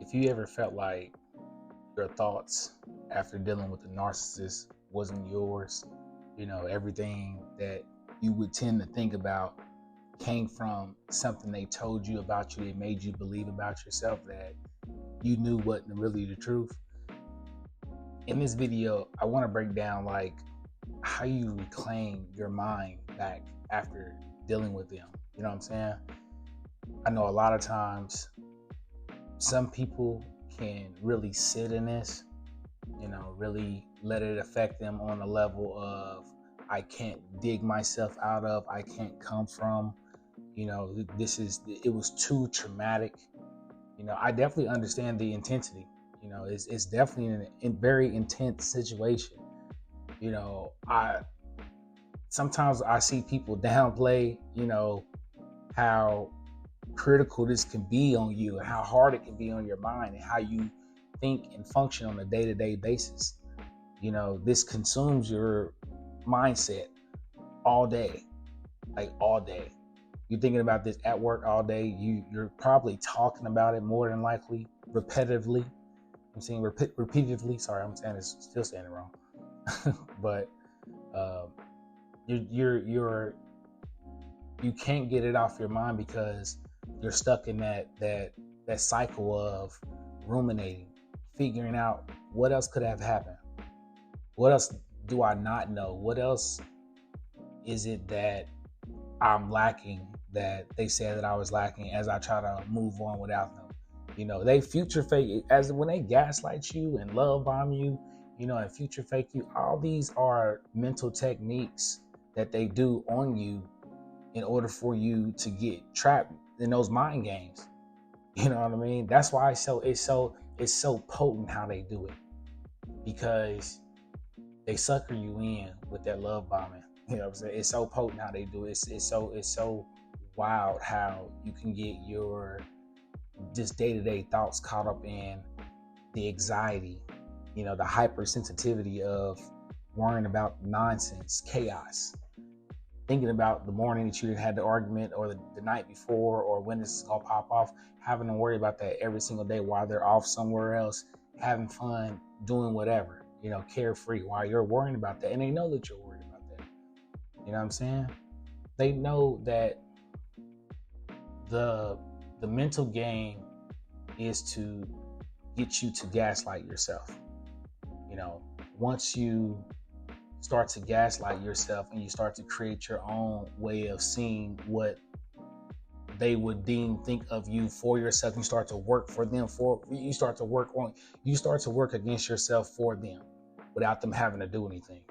If you ever felt like your thoughts after dealing with a narcissist wasn't yours, everything that you would tend to think about came from something they told you about you, they made you believe about yourself that you knew wasn't really the truth. In this video, I want to break down like how you reclaim your mind back after dealing with them. You know what I'm saying? I know a lot of times some people can really sit in this, really let it affect them on a level of I can't dig myself out of, I can't come from, it was too traumatic. I definitely understand the intensity. It's definitely a very intense situation. I sometimes I see people downplay, how critical this can be on you and how hard it can be on your mind and how you think and function on a day-to-day basis. This consumes your mindset all day, like all day. You're thinking about this at work all day. You're probably talking about it more than likely, repetitively. I'm saying repeatedly. Sorry, I'm saying it's still saying it wrong. But you can't get it off your mind because you're stuck in that cycle of ruminating, figuring out what else could have happened. What else do I not know? What else is it that I'm lacking that they said that I was lacking as I try to move on without them? They future fake as when they gaslight you and love bomb you, and future fake you. All these are mental techniques that they do on you in order for you to get trapped in those mind games. You know what I mean? That's why it's so potent how they do it, because they sucker you in with that love bombing. You know what I'm saying? It's so potent how they do it. It's so wild how you can get your just day-to-day thoughts caught up in the anxiety, the hypersensitivity of worrying about nonsense, chaos, thinking about the morning that you had the argument or the night before or when this is gonna pop off, having to worry about that every single day while they're off somewhere else, having fun, doing whatever, carefree while you're worrying about that. And they know that you're worried about that. You know what I'm saying? They know that the mental game is to get you to gaslight yourself. Once you start to gaslight yourself and you start to create your own way of seeing what they would think of you for yourself, you start to work for them, you start to work against yourself for them without them having to do anything,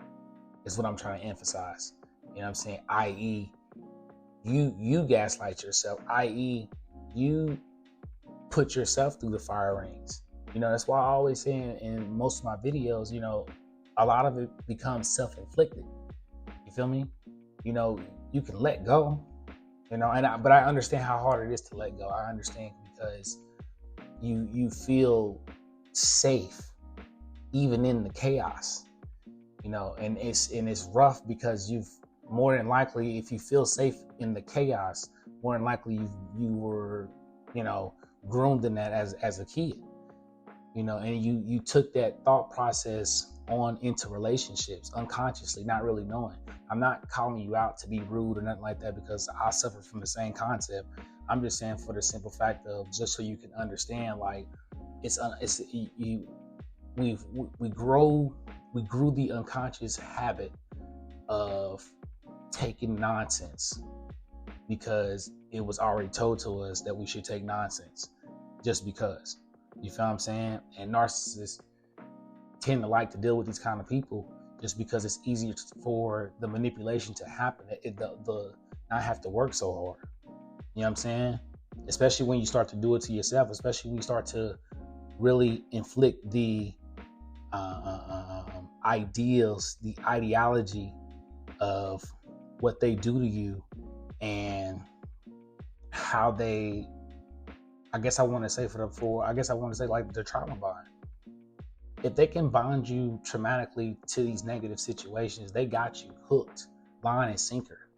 is what I'm trying to emphasize. You know what I'm saying? I.e., you gaslight yourself, i.e., you put yourself through the fire rings. That's why I always say in most of my videos, a lot of it becomes self-inflicted. You feel me? You can let go, but I understand how hard it is to let go. I understand because you feel safe even in the chaos, and it's rough because you've more than likely, if you feel safe in the chaos, more than likely you were, groomed in that as a kid, and you took that thought process on into relationships unconsciously, not really knowing. I'm not calling you out to be rude or nothing like that because I suffer from the same concept. I'm just saying for the simple fact of just so you can understand, like we grew the unconscious habit of taking nonsense because it was already told to us that we should take nonsense just because. You feel what I'm saying? And narcissists tend to like to deal with these kind of people just because it's easier for the manipulation to happen. The not have to work so hard. You know what I'm saying? Especially when you start to do it to yourself, especially when you start to really inflict the ideals, the ideology of what they do to you and how they, like the trauma bond. If they can bond you traumatically to these negative situations, they got you hooked, line and sinker.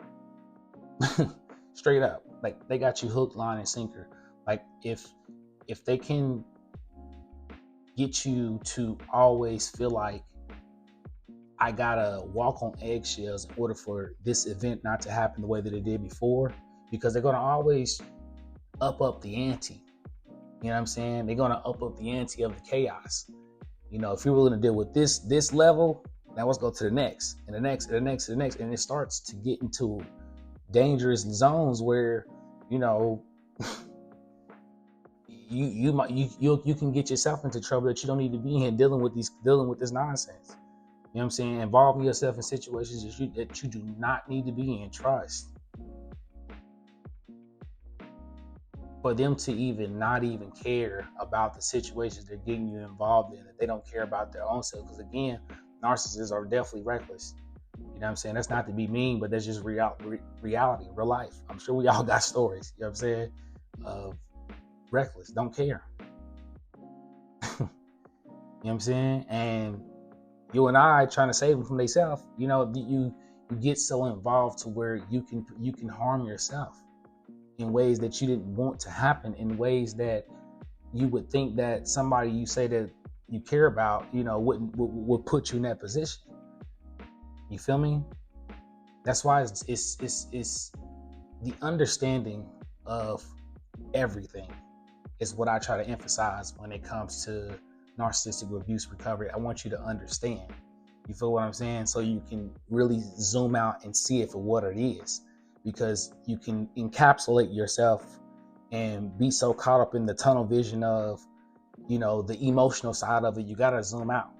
Straight up. Like they got you hooked, line and sinker. Like if they can get you to always feel like I gotta walk on eggshells in order for this event not to happen the way that it did before, because they're gonna always up the ante. You know what I'm saying? They're gonna up the ante of the chaos. You know, if you're willing to deal with this level, now let's go to the next, and the next, and the next, and the next, and it starts to get into dangerous zones where, you know, you can get yourself into trouble that you don't need to be in, dealing with this nonsense. You know what I'm saying? Involving yourself in situations that you do not need to be in. Trust. For them to even not even care about the situations they're getting you involved in, that they don't care about their own self. Because again, narcissists are definitely reckless. You know what I'm saying? That's not to be mean, but that's just reality, real life. I'm sure we all got stories, you know what I'm saying, of reckless, don't care. You know what I'm saying? And you and I trying to save them from themselves, you know, you get so involved to where you can harm yourself in ways that you didn't want to happen, in ways that you would think that somebody you say that you care about, you know, would put you in that position. You feel me? That's why it's the understanding of everything is what I try to emphasize when it comes to narcissistic abuse recovery. I want you to understand. You feel what I'm saying? So you can really zoom out and see it for what it is. Because you can encapsulate yourself and be so caught up in the tunnel vision of, you know, the emotional side of it. You got to zoom out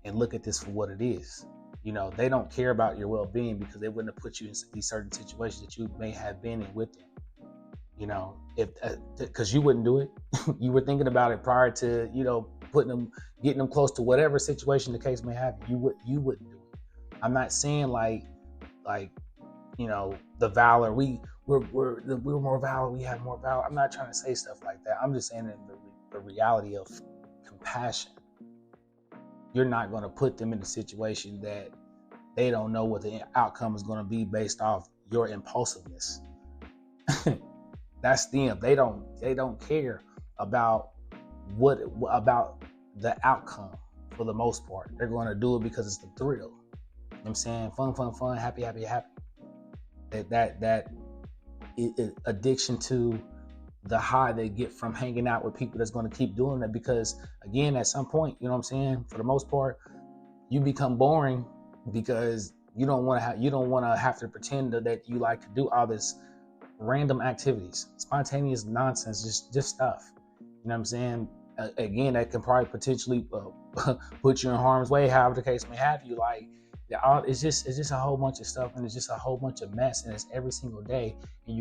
and look at this for what it is. You know, they don't care about your well-being because they wouldn't have put you in these certain situations that you may have been in with them. You know, if because you wouldn't do it. You were thinking about it prior to, you know, getting them close to whatever situation the case may have. You wouldn't do it. I'm not saying like, you know, the valor, we're more valor, we have more valor. I'm not trying to say stuff like that. I'm just saying the reality of compassion. You're not going to put them in a situation that they don't know what the outcome is going to be based off your impulsiveness. That's them. They don't care about about the outcome for the most part. They're going to do it because it's the thrill. You know what I'm saying? Fun, happy. That addiction to the high they get from hanging out with people that's going to keep doing that, because again, at some point, you know what I'm saying, for the most part, you become boring because you don't want to have to pretend that you like to do all this random activities, spontaneous nonsense, just stuff. You know what I'm saying? Again, that can probably potentially put you in harm's way, however the case may have you. Like, it's just a whole bunch of stuff, and it's just a whole bunch of mess, and it's every single day, and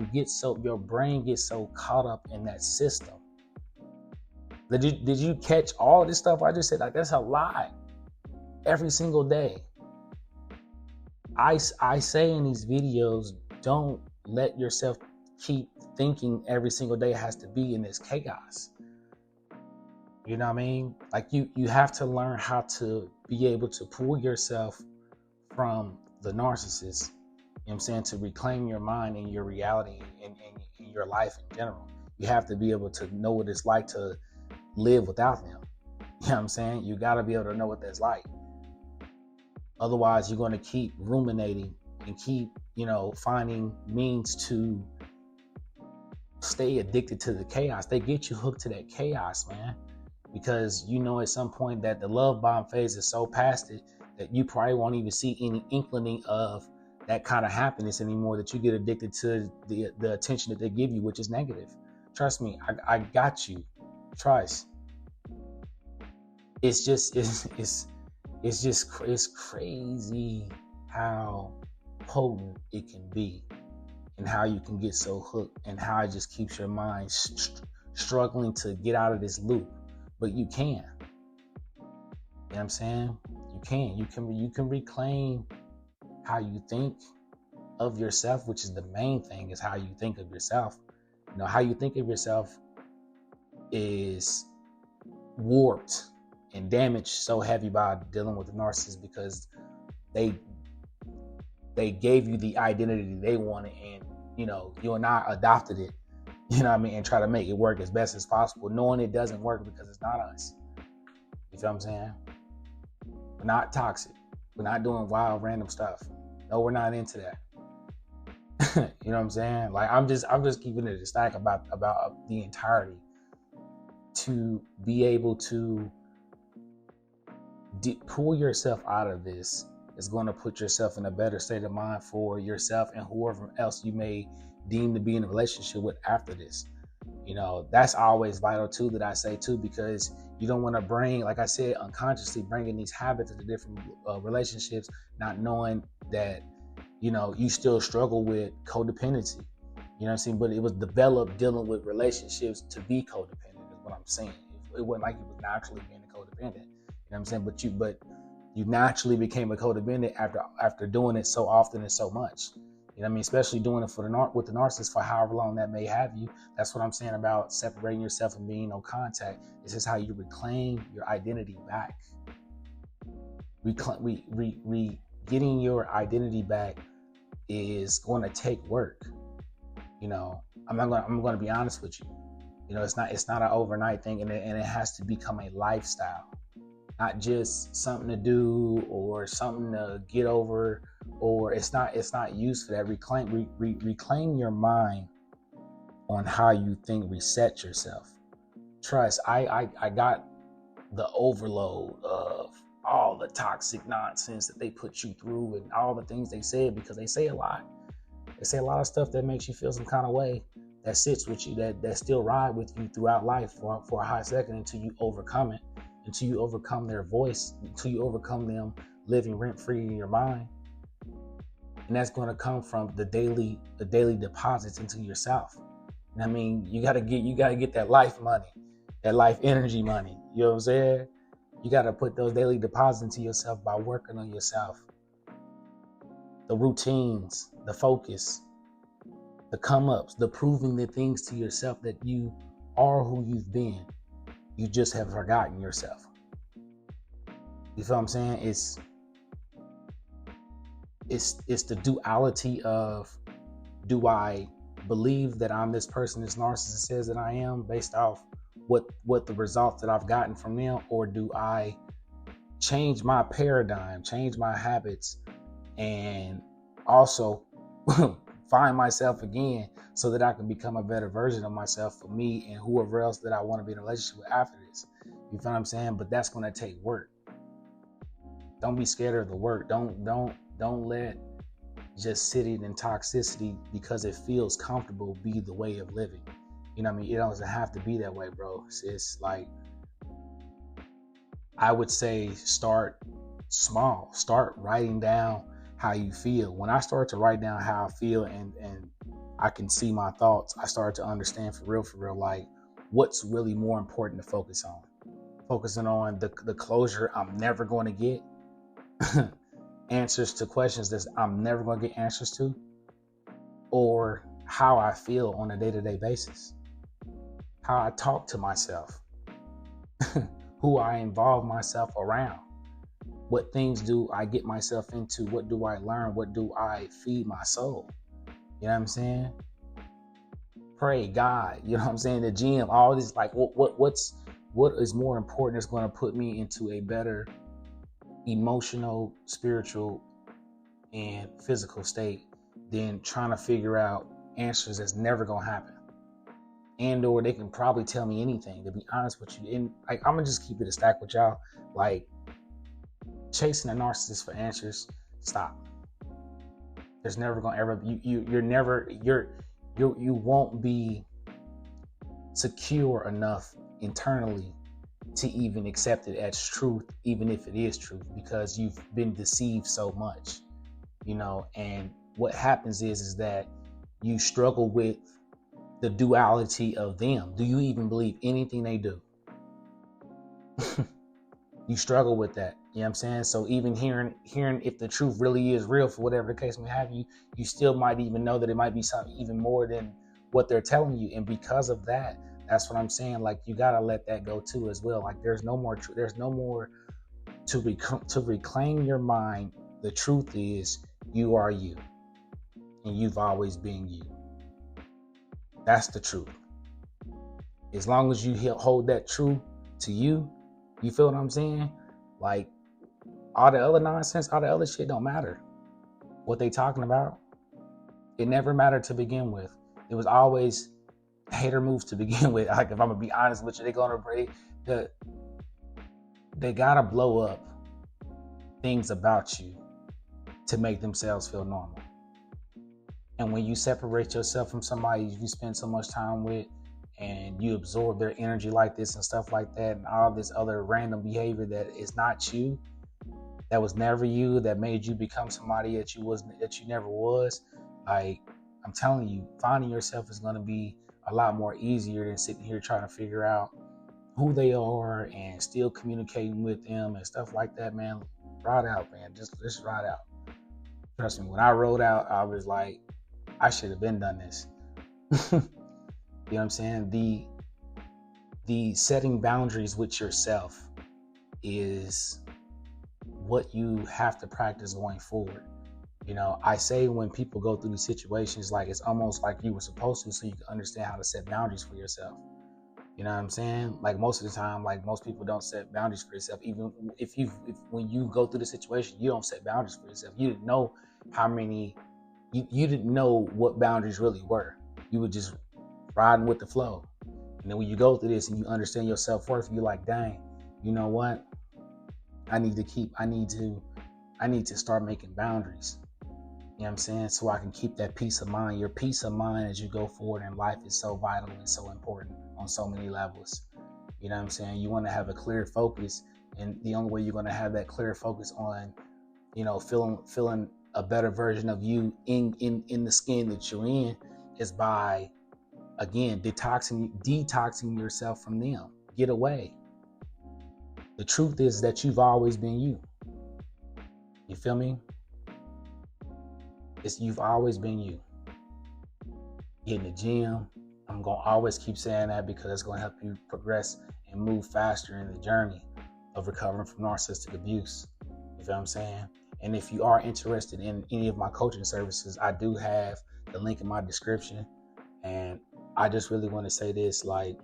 your brain gets so caught up in that system. Did you catch all this stuff I just said? Like, that's a lot. Every single day. I say in these videos, don't let yourself keep thinking every single day has to be in this chaos. You know what I mean? Like, you have to learn how to be able to pull yourself from the narcissist, you know what I'm saying, to reclaim your mind and your reality and your life in general. You have to be able to know what it's like to live without them. You know what I'm saying? You got to be able to know what that's like. Otherwise, you're going to keep ruminating and keep, you know, finding means to stay addicted to the chaos. They get you hooked to that chaos, man, because you know at some point that the love bomb phase is so past it that you probably won't even see any inkling of that kind of happiness anymore, that you get addicted to the attention that they give you, which is negative. Trust me, I got you. Trust. It's crazy how potent it can be, and how you can get so hooked, and how it just keeps your mind struggling to get out of this loop. But you can. You know what I'm saying? You can reclaim how you think of yourself, which is the main thing, is how you think of yourself. You know, how you think of yourself is warped and damaged so heavy by dealing with the narcissist, because they gave you the identity they wanted, and you know, you and I adopted it, you know what I mean, and try to make it work as best as possible, knowing it doesn't work because it's not us. You feel what I'm saying? We're not toxic. We're not doing wild, random stuff. No, we're not into that. You know what I'm saying? Like I'm just keeping it a stack about the entirety. To be able to pull yourself out of this is going to put yourself in a better state of mind for yourself and whoever else you may deem to be in a relationship with after this. You know, that's always vital too, that I say too, because you don't want to bring, like I said, unconsciously bringing these habits into different relationships, not knowing that, you know, you still struggle with codependency. You know what I'm saying? But it was developed dealing with relationships to be codependent is what I'm saying. It wasn't like you was naturally being a codependent. You know what I'm saying? But you naturally became a codependent after doing it so often and so much. You know what I mean? Especially doing it with the narcissist for however long that may have you. That's what I'm saying about separating yourself and being no contact. This is how you reclaim your identity back. Getting your identity back is going to take work. You know, I'm going to be honest with you. You know, it's not an overnight thing, and it has to become a lifestyle, not just something to do or something to get over, or it's not used for that. Reclaim your mind on how you think. Reset yourself. Trust. I got the overload of all the toxic nonsense that they put you through and all the things they said, because they say a lot. They say a lot of stuff that makes you feel some kind of way, that sits with you, that still ride with you throughout life for a hot second until you overcome it, until you overcome their voice, until you overcome them living rent-free in your mind. And that's going to come from the daily deposits into yourself. And I mean, you got to get that life money, that life energy money. You know what I'm saying? You got to put those daily deposits into yourself by working on yourself. The routines, the focus, the come-ups, the proving the things to yourself that you are who you've been. You just have forgotten yourself. You feel what I'm saying? It's the duality of, do I believe that I'm this person this narcissist says that I am based off what the results that I've gotten from them, or do I change my paradigm, change my habits, and also find myself again so that I can become a better version of myself for me and whoever else that I want to be in a relationship with after this. You feel what I'm saying? But that's going to take work. Don't be scared of the work. Don't let just sitting in toxicity because it feels comfortable be the way of living. You know what I mean? It doesn't have to be that way, bro. It's like, I would say start small. Start writing down how you feel. When I start to write down how I feel and I can see my thoughts, I start to understand for real, like what's really more important to focus on. Focusing on the closure I'm never going to get, answers to questions that I'm never going to get answers to, or how I feel on a day-to-day basis, how I talk to myself, who I involve myself around. What things do I get myself into? What do I learn? What do I feed my soul? You know what I'm saying? Pray, God, you know what I'm saying? The gym, all this, like what is more important is going to put me into a better emotional, spiritual, and physical state than trying to figure out answers that's never going to happen. And or they can probably tell me anything, to be honest with you. And like, I'm going to just keep it a stack with y'all. Like, chasing a narcissist for answers, stop. There's never gonna ever you won't be secure enough internally to even accept it as truth, even if it is truth, because you've been deceived so much, you know. And what happens is that you struggle with the duality of them. Do you even believe anything they do? You struggle with that. You know what I'm saying? So even hearing if the truth really is real, for whatever the case may have, you still might even know that it might be something even more than what they're telling you. And because of that, that's what I'm saying. Like, you got to let that go too as well. Like, there's no more truth. There's no more to reclaim your mind. The truth is, you are you, and you've always been you. That's the truth. As long as you hold that true to you, You feel what I'm saying? Like, all the other nonsense, all the other shit don't matter. What they talking about, it never mattered to begin with. It was always hater moves to begin with. Like, if I'm gonna be honest with you, they gotta blow up things about you to make themselves feel normal. And when you separate yourself from somebody you spend so much time with, and you absorb their energy like this and stuff like that, and all this other random behavior that is not you, that was never you, that made you become somebody that you never was. Like, I'm telling you, finding yourself is going to be a lot more easier than sitting here trying to figure out who they are and still communicating with them and stuff like that, man. Ride out, man. Just ride out. Trust me, when I rode out, I was like, I should have been done this. You know what I'm saying? The setting boundaries with yourself is what you have to practice going forward. You know, I say when people go through these situations, like, it's almost like you were supposed to, so you can understand how to set boundaries for yourself. You know what I'm saying? Like, most of the time, like, most people don't set boundaries for yourself. Even if when you go through the situation, you don't set boundaries for yourself. You didn't know how many, you didn't know what boundaries really were. You were just riding with the flow. And then when you go through this and you understand your self-worth, you're like, dang, you know what? I need to start making boundaries. You know what I'm saying? So I can keep that peace of mind. Your peace of mind as you go forward in life is so vital and so important on so many levels. You know what I'm saying? You want to have a clear focus, and the only way you're going to have that clear focus on, you know, feeling a better version of you in the skin that you're in is by, again, detoxing yourself from them. Get away. The truth is that you've always been you. You feel me? You've always been you. Get in the gym. I'm going to always keep saying that because it's going to help you progress and move faster in the journey of recovering from narcissistic abuse. You feel what I'm saying? And if you are interested in any of my coaching services, I do have the link in my description. And I just really want to say this, like,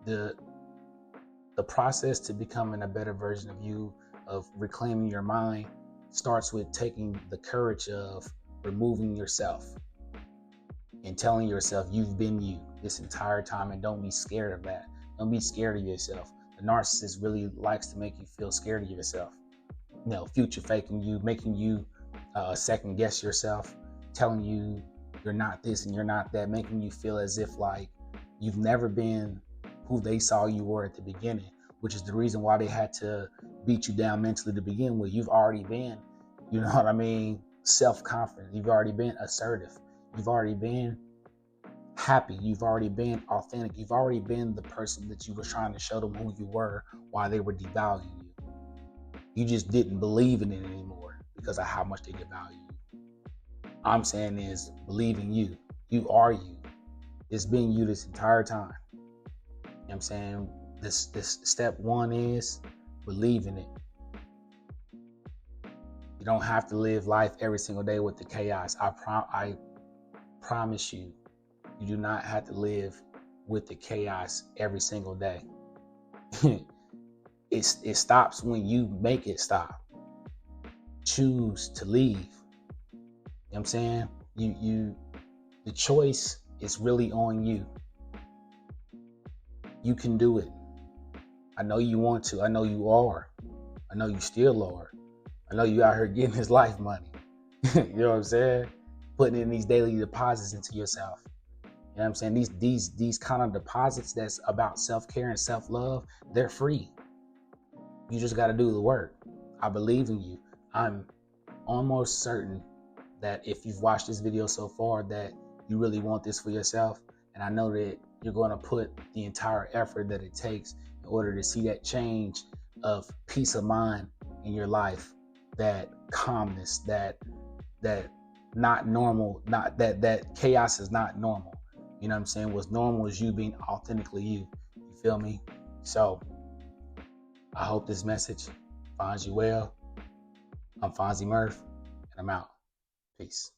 the process to becoming a better version of you, of reclaiming your mind, starts with taking the courage of removing yourself and telling yourself you've been you this entire time, and don't be scared of that. Don't be scared of yourself. The narcissist really likes to make you feel scared of yourself. You know, future faking you, making you second guess yourself, telling you you're not this and you're not that, making you feel as if like you've never been who they saw you were at the beginning, which is the reason why they had to beat you down mentally to begin with. You've already been, you know what I mean, self-confident. You've already been assertive. You've already been happy. You've already been authentic. You've already been the person that you were trying to show them who you were while they were devaluing you. You just didn't believe in it anymore because of how much they devalue you. I'm saying is, believe in you. You are you. It's been you this entire time. You know what I'm saying? This step one is believe in it. You don't have to live life every single day with the chaos. I promise you, you do not have to live with the chaos every single day. It stops when you make it stop. Choose to leave. You know what I'm saying? The choice is really on you. You can do it. I know you want to. I know you are. I know you still are. I know you out here getting this life money. You know what I'm saying? Putting in these daily deposits into yourself. You know what I'm saying? These kind of deposits that's about self-care and self-love, they're free. You just got to do the work. I believe in you. I'm almost certain that if you've watched this video so far that you really want this for yourself. And I know that you're going to put the entire effort that it takes in order to see that change of peace of mind in your life, that calmness, that not normal, not that chaos is not normal. You know what I'm saying? What's normal is you being authentically you. You feel me? So I hope this message finds you well. I'm Fonzie Murph, and I'm out. Peace.